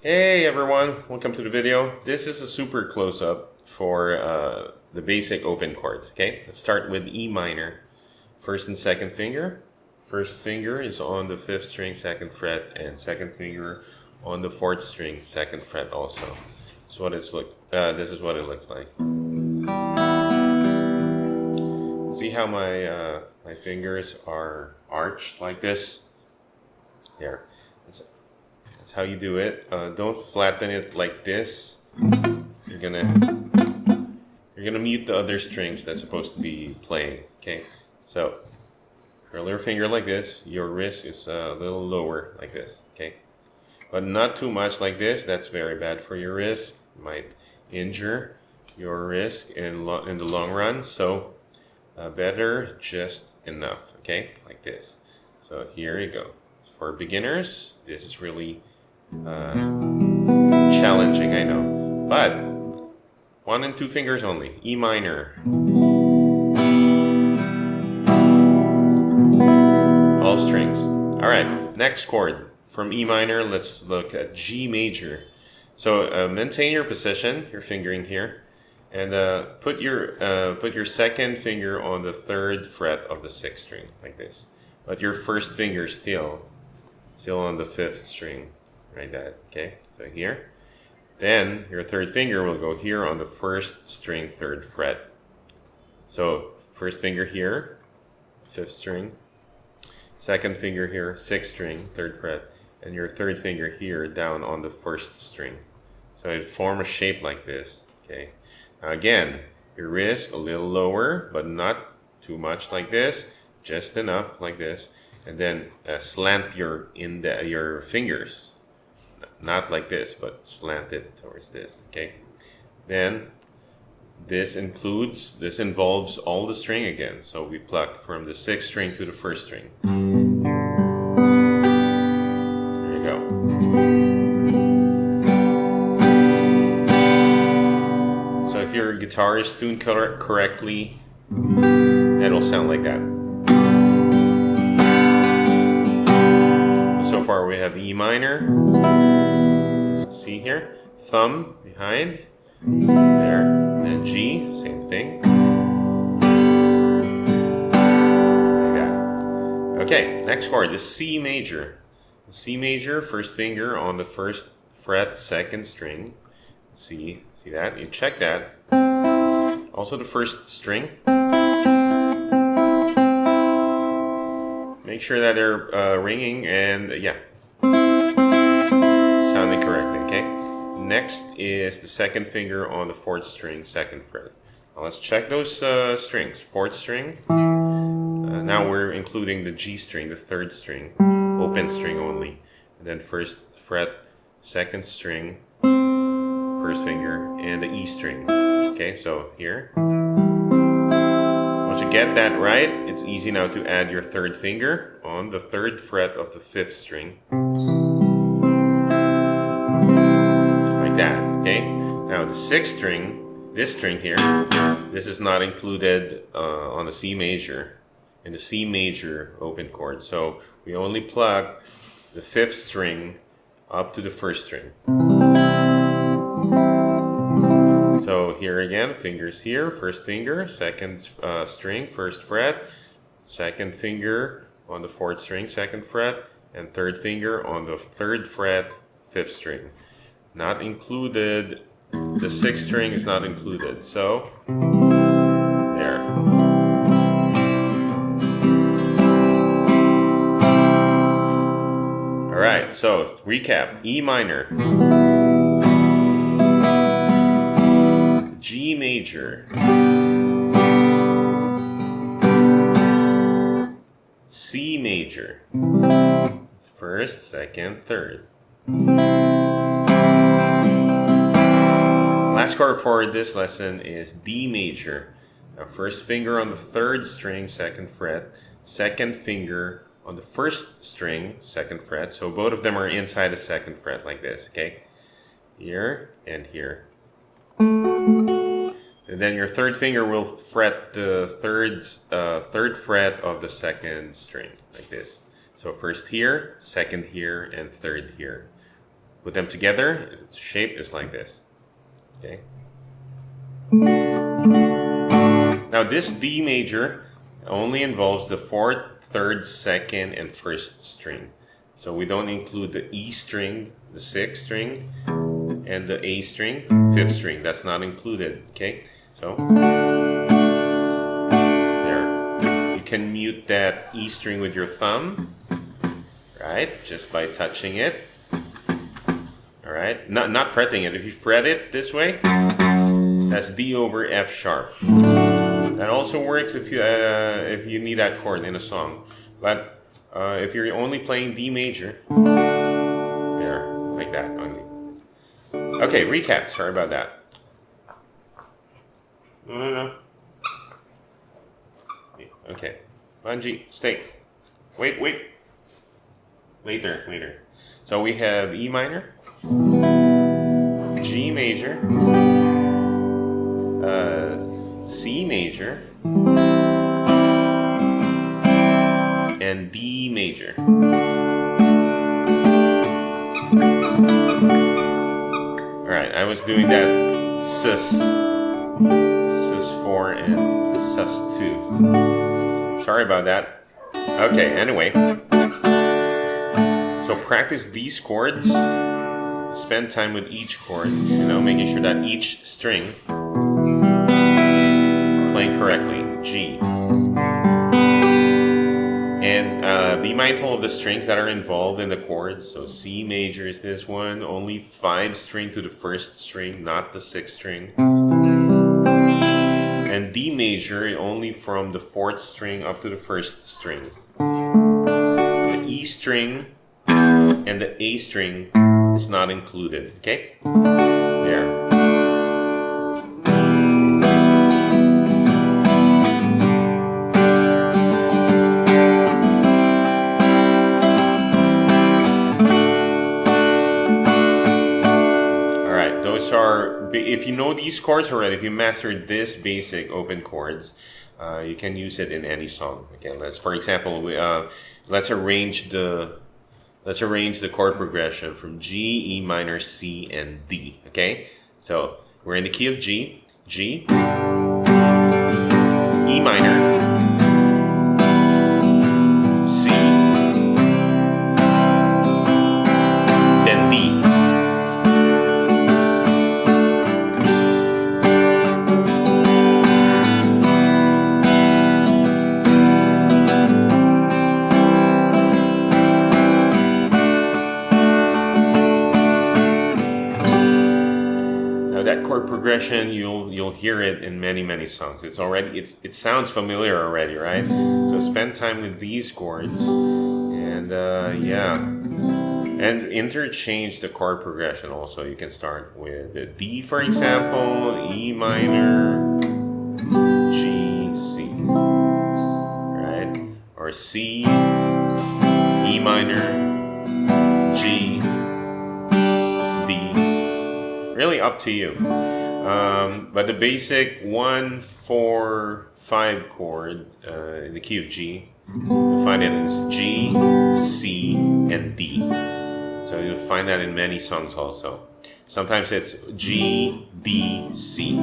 Hey everyone, welcome to the video. This is a super close-up for the basic open chords, okay? Let's start with E minor. First and second finger. First finger is on the 5th string, 2nd fret, and second finger on the 4th string, 2nd fret also. So this is what it looks like. See how my fingers are arched like this? There. That's how you do it. Don't flatten it like this. You're gonna mute the other strings that's supposed to be playing. Okay, so curl your finger like this. Your wrist is a little lower like this. Okay, but not too much like this. That's very bad for your wrist. It might injure your wrist in the long run. So better just enough. Okay, like this. So here you go. For beginners, this is really challenging, I know, but 1 and 2 fingers only. E minor, all strings. All right, next chord from E minor. Let's look at G major. So maintain your position, your fingering here, and put your second finger on the 3rd fret of the 6th string like this, but your first finger still on the 5th string. Like that, okay? So here. Then your 3rd finger will go here on the 1st string, 3rd fret. So first finger here, 5th string. Second finger here, 6th string, 3rd fret. And your 3rd finger here down on the 1st string. So it forms a shape like this, okay? Now again, your wrist a little lower, but not too much like this. Just enough like this. And then slant your fingers. Not like this, but slanted towards this, okay? Then this involves all the string again. So we pluck from the 6th string to the 1st string. There you go. So if your guitar is tuned correctly, it'll sound like that. So far we have E minor. See here, thumb behind, there, and G, same thing. Like that. Okay, next chord is C major. C major, first finger on the 1st fret, 2nd string. See that? You check that. Also the 1st string. Make sure that they're ringing and yeah, sounding correctly, okay? Next is the 2nd finger on the 4th string, 2nd fret. Now let's check those strings. 4th string. Now we're including the G string, the 3rd string, open string only. And then 1st fret, 2nd string, 1st finger, and the E string. Okay, so here. Once you get that right, it's easy now to add your 3rd finger on the 3rd fret of the 5th string. Like that, okay? Now the 6th string, this string here, this is not included on the C major, in the C major open chord. So we only pluck the 5th string up to the 1st string. So here again, fingers here, 1st finger, 2nd string, 1st fret, 2nd finger on the 4th string, 2nd fret, and 3rd finger on the 3rd fret, 5th string. Not included, the 6th string is not included, so there. Alright, so recap, E minor. G major, C major, 1st, 2nd, 3rd. Last chord for this lesson is D major. Now 1st finger on the 3rd string, 2nd fret, 2nd finger on the 1st string, 2nd fret. So both of them are inside the 2nd fret like this, okay? Here and here. And then your 3rd finger will fret the 3rd fret of the 2nd string, like this. So 1st here, 2nd here, and 3rd here. Put them together, the shape is like this. Okay. Now this D major only involves the 4th, 3rd, 2nd, and 1st string. So we don't include the E string, the 6th string, and the A string, 5th string. That's not included. Okay. So there. You can mute that E string with your thumb, right? Just by touching it. All right. Not fretting it. If you fret it this way, that's D over F sharp. That also works if you need that chord in a song. But if you're only playing D major, there, like that only. Okay, recap. Sorry about that. No. Okay. Bungie, stay. Wait. Later. So we have E minor, G major, C major, and D major. Alright, I was doing that sus4 and sus2. Sorry about that. Okay, anyway. So practice these chords. Spend time with each chord, making sure that each string playing correctly. G. And be mindful of the strings that are involved in the chords. So C major is this one, only 5 string to the 1st string, not the 6th string. And D major only from the 4th string up to the 1st string. The E string and the A string is not included, okay? There. Alright, those are, if you know these chords already, if you mastered this basic open chords, you can use it in any song. Okay, for example, let's arrange the chord progression from G, E minor, C, and D. Okay, so we're in the key of G, E minor, C, then D. That chord progression, you'll hear it in many songs. It sounds familiar already, right? So spend time with these chords, and and interchange the chord progression. Also, you can start with the D, for example, E minor, G, C, right? Or C, E minor, G, D. Really up to you. But the basic 1, 4, 5 chord in the key of G, you'll find it as G, C, and D. So you'll find that in many songs also. Sometimes it's G, D, C.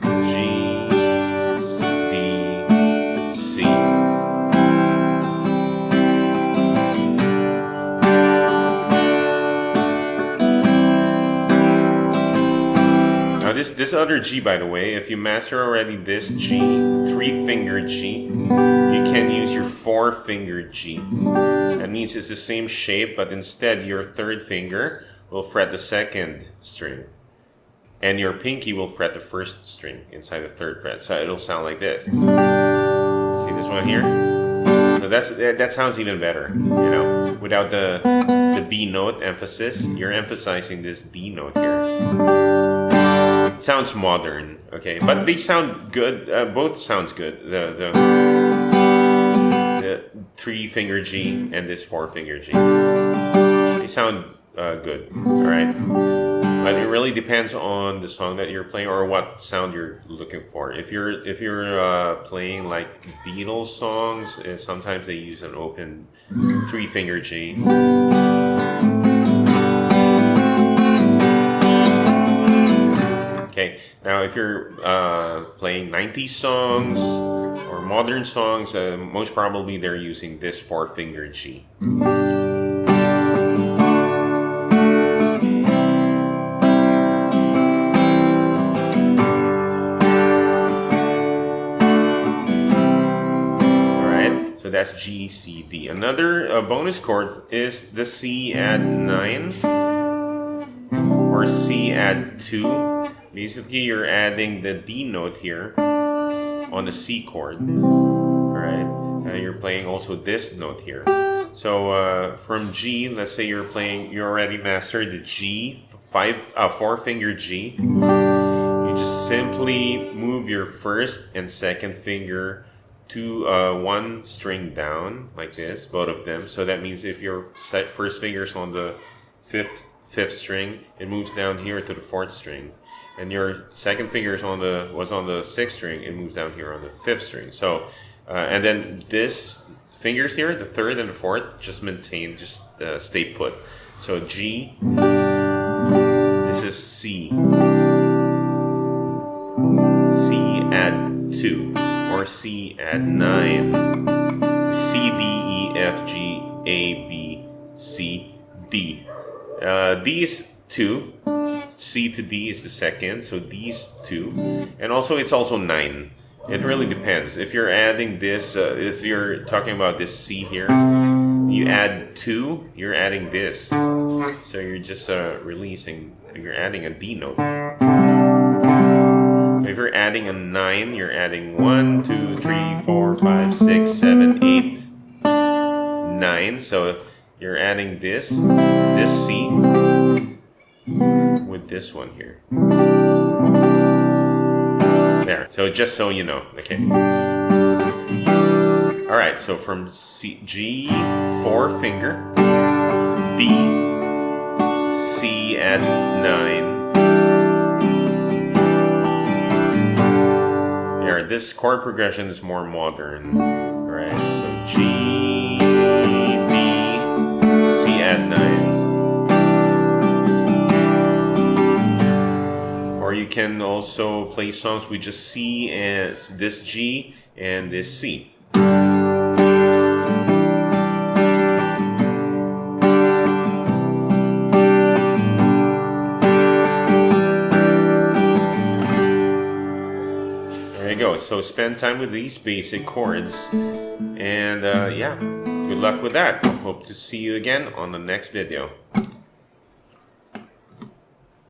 G, D, C. Now this other G, by the way, if you master already this G, 3-finger G, you can use your 4-finger G. That means it's the same shape, but instead your 3rd finger will fret the 2nd string. And your pinky will fret the 1st string inside the 3rd fret. So it'll sound like this. See this one here? So that sounds even better, without the B note emphasis. You're emphasizing this D note here. It sounds modern, okay, but they sound good. Both sounds good. The 3-finger G and this 4-finger G. They sound good. All right, but it really depends on the song that you're playing or what sound you're looking for. If you're playing like Beatles songs, sometimes they use an open 3-finger G. if you're playing 90s songs or modern songs, most probably they're using this 4-finger G. So that's G, C, D. Another bonus chord is the C add 9 or C add 2. Basically, you're adding the D note here on the C chord. Alright, and you're playing also this note here. So from G, let's say you already mastered the G, 4-finger G. You just simply move your first and second finger to one string down like this, both of them. So that means if your first finger's on the fifth string, it moves down here to the 4th string, and your second finger was on the 6th string, it moves down here on the 5th string. So and then this fingers here, the 3rd and the 4th, just stay put. So G, this is C, C add 2. Or C add 9, C, D, E, F, G, A, B, C, D. These 2, C to D is the second, so these 2. And also it's also 9. It really depends. If you're adding this, if you're talking about this C here, you add 2, you're adding this. So you're just you're adding a D note. If you're adding a 9, you're adding 1, 2, 3, 4, 5, 6, 7, 8, 9. So you're adding this C with this one here. There. So just so you know. Okay. Alright, so from G, 4-finger, D, C add 9. This chord progression is more modern. Alright, so G, D, C add 9. Or you can also play songs with just C and this G and this C. So spend time with these basic chords, and yeah, good luck with that. Hope to see you again on the next video.